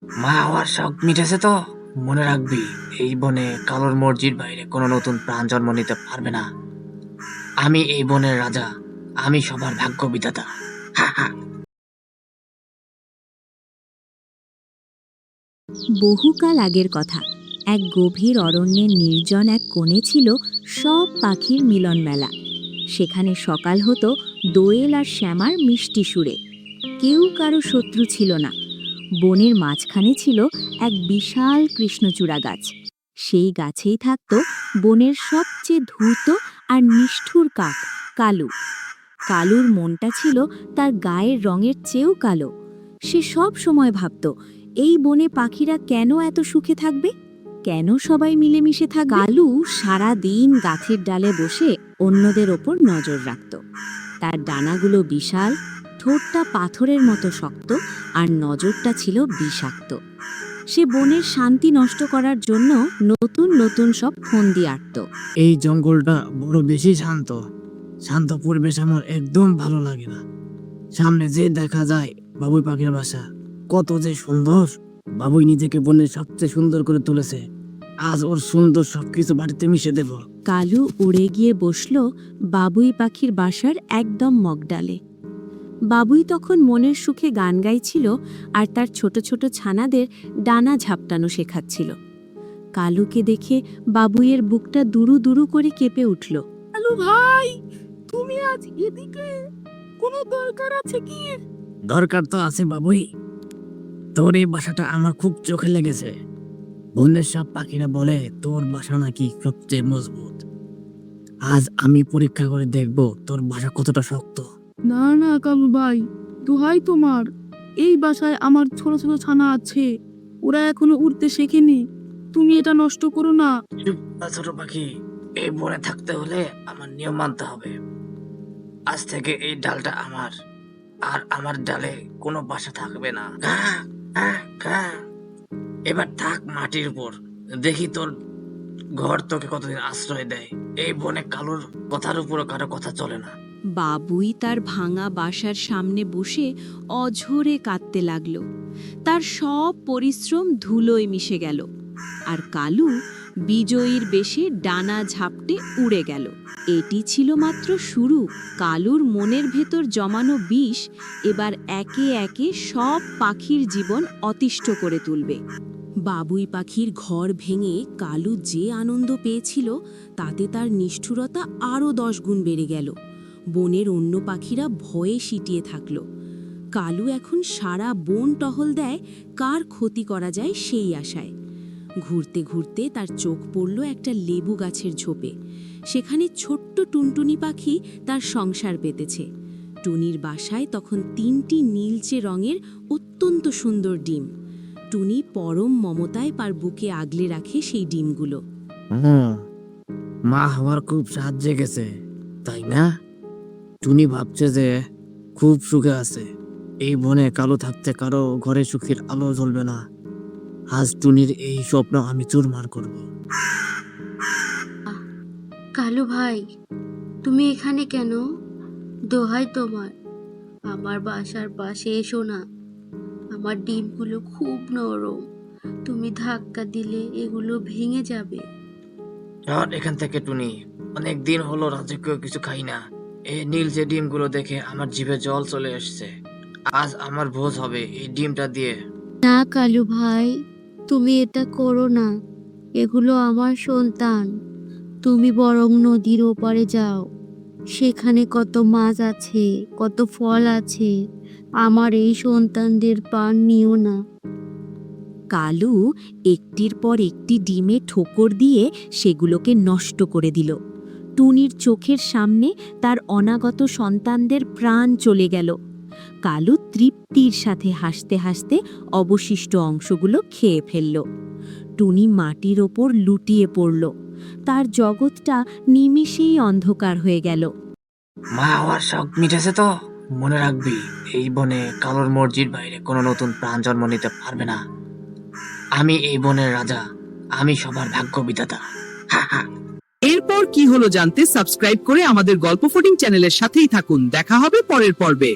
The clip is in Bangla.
মা হওয়ার শখ মিটেছে তো? মনে রাখবি, এই বনে কালোর মর্জির বাইরে কোনো নতুন প্রাণ জন্ম নিতে পারবে না। আমি এই বনের রাজা, আমি সবার ভাগ্য বিধাতা। হা হা। বহুকাল আগের কথা। এক গভীর অরণ্যের নির্জন এক কোণে ছিল সব পাখির মিলন মেলা। সেখানে সকাল হতো দোয়েল আর শ্যামার মিষ্টি সুরে। কেউ কারো শত্রু ছিল না। বনের মাঝখানে ছিল এক বিশাল কৃষ্ণচূড়া গাছ। সেই গাছেই থাকত বনের সবচেয়ে ধূর্ত আর নিষ্ঠুর কাক, কালু। কালুর মনটা ছিল তার গায়ের রঙের চেয়েও কালো। সে সব সময় ভাবত, এই বনে পাখিরা কেন এত সুখে থাকবে, কেন সবাই মিলেমিশে থাকবে। কালু সারা দিন গাছের ডালে বসে অন্যদের ওপর নজর রাখত। তার ডানাগুলো বিশাল, ঠোঁটটা পাথরের মতো শক্ত, আর নজরটা ছিল বিষাক্ত। সে বনের শান্তি নষ্ট করার জন্য নতুন নতুন সব ফন্দি আঁটত। এই জঙ্গলটা বড় বেশি শান্ত। শান্ত পরিবেশ আমার একদম ভালো লাগে না। সামনে যে দেখা যায় বাবুই পাখির বাসা, কত যে সুন্দর। বাবুই নিজেকে বনের সবচেয়ে সুন্দর করে তুলেছে। আজ ওর সুন্দর সবকিছু বাড়িতে মিশে দেব। কালু উড়ে গিয়ে বসল বাবুই পাখির বাসার একদম মগডালে। বাবুই তখন মনের সুখে গান গাইছিল আর তার ছোট ছোট ছানাদের ডানা ঝাপটানো শেখাচ্ছিল। কালুকে দেখে বাবুইয়ের বুকটা দুরু দুরু করে কেঁপে উঠল। কালু ভাই, তুমি আজ এদিকে? কোনো দরকার আছে কি? দরকার তো আছে বাবুই। তোর এই বাসাটা আমার খুব চোখে লেগেছে। বনের সব পাখিরা বলে তোর বাসা নাকি সবচেয়ে মজবুত। আজ আমি পরীক্ষা করে দেখব তোর বাসা কতটা শক্ত। না না কালু ভাই, দোহাই তোমার। এই বাসায় আমার ছোট ছোট ছানা আছে, ওরা এখনো উড়তে শেখেনি। তুমি এটা নষ্ট করো না। চুপ, ছোট পাখি। এই বনে থাকতে হলে আমার নিয়ম মানতে হবে। আজ থেকে এই ডালটা আমার, আর আমার ডালে কোনো বাসা থাকবে না। এবার থাক মাটির উপর, দেখি তোর ঘর তোকে কতদিন আশ্রয় দেয়। এই বনে কালোর কথার উপরও কারো কথা চলে না। বাবুই তার ভাঙা বাসার সামনে বসে অঝোরে কাঁদতে লাগল। তার সব পরিশ্রম ধুলোয় মিশে গেল, আর কালু বিজয়ীর বেশে ডানা ঝাপটে উড়ে গেল। এটি ছিল মাত্র শুরু। কালুর মনের ভেতর জমানো বিষ এবার একে একে সব পাখির জীবন অতিষ্ঠ করে তুলবে। বাবুই পাখির ঘর ভেঙে কালু যে আনন্দ পেয়েছিল, তাতে তার নিষ্ঠুরতা আরও 10 গুণ বেড়ে গেল। বনের অন্য পাখিরা ভয়ে সিটিয়ে থাকল। কালু এখন সারা বন টহল দেয় কার ক্ষতি করা যায় সেই আশায়। ঘুরতে ঘুরতে তার চোখ পড়ল একটা লেবু গাছের ঝোপে। সেখানে ছোট্ট টুনটুনি পাখি তার সংসার পেতেছে। টুনির বাসায় তখন 3টি নীলচে রঙের অত্যন্ত সুন্দর ডিম। টুনি পরম মমতায় তার বুকে আগলে রাখে সেই ডিমগুলো। মা হওয়ার খুব সাহায্য জেগেছে, তাই না? টুনি ভাবছে যে খুব সুখে আছে। এই বনে কালো থাকতে কারো ঘরে সুখের আলো জ্বলবে না। আজ টুনির এই স্বপ্ন আমি চুরমার করব। কালু ভাই, তুমি এখানে কেন? দোহাই তোমার, আমার বাসার পাশে এসো না। আমার ডিমগুলো খুব নরম, তুমি ধাক্কা দিলে এগুলো ভেঙে যাবে। আর এখান থেকে টুনি, অনেক দিন হলো রাজকীয় কিছু খাই না। এই নীল যে ডিমগুলো দেখে আমার জিভে জল চলে এসেছে। আজ আমার ভোজ হবে এই ডিমটা দিয়ে। না কালু ভাই, তুমি এটা করো না। এগুলো আমার সন্তান। তুমি বরং নদীর ওপারে যাও, সেখানে কত মাছ আছে, কত ফল আছে। আমার এই সন্তানদের প্রাণ নিও না। কালু একটির পর একটি ডিমে ঠোকর দিয়ে সেগুলোকে নষ্ট করে দিল। টুনির চোখের সামনে তার অনাগত সন্তানদের প্রাণ চলে গেল। কালু তৃপ্তির সাথে হাসতে হাসতে অবশিষ্ট অংশগুলো খেয়ে ফেলল। টুনি মাটির ওপর লুটিয়ে পড়ল। তার জগৎটা নিমিষেই অন্ধকার হয়ে গেল। মা হওয়ার শখ মিটেছে তো? মনে রাখবি, এই বনে কালোর মর্জির বাইরে কোনো নতুন প্রাণ জন্ম নিতে পারবে না। আমি এই বনের রাজা, আমি সবার ভাগ্য বিধাতা। হা হা। এরপর কি হলো জানতে সাবস্ক্রাইব করে আমাদের গল্প ফোডিং চ্যানেলের সাথেই থাকুন। দেখা হবে পরের পর্বে।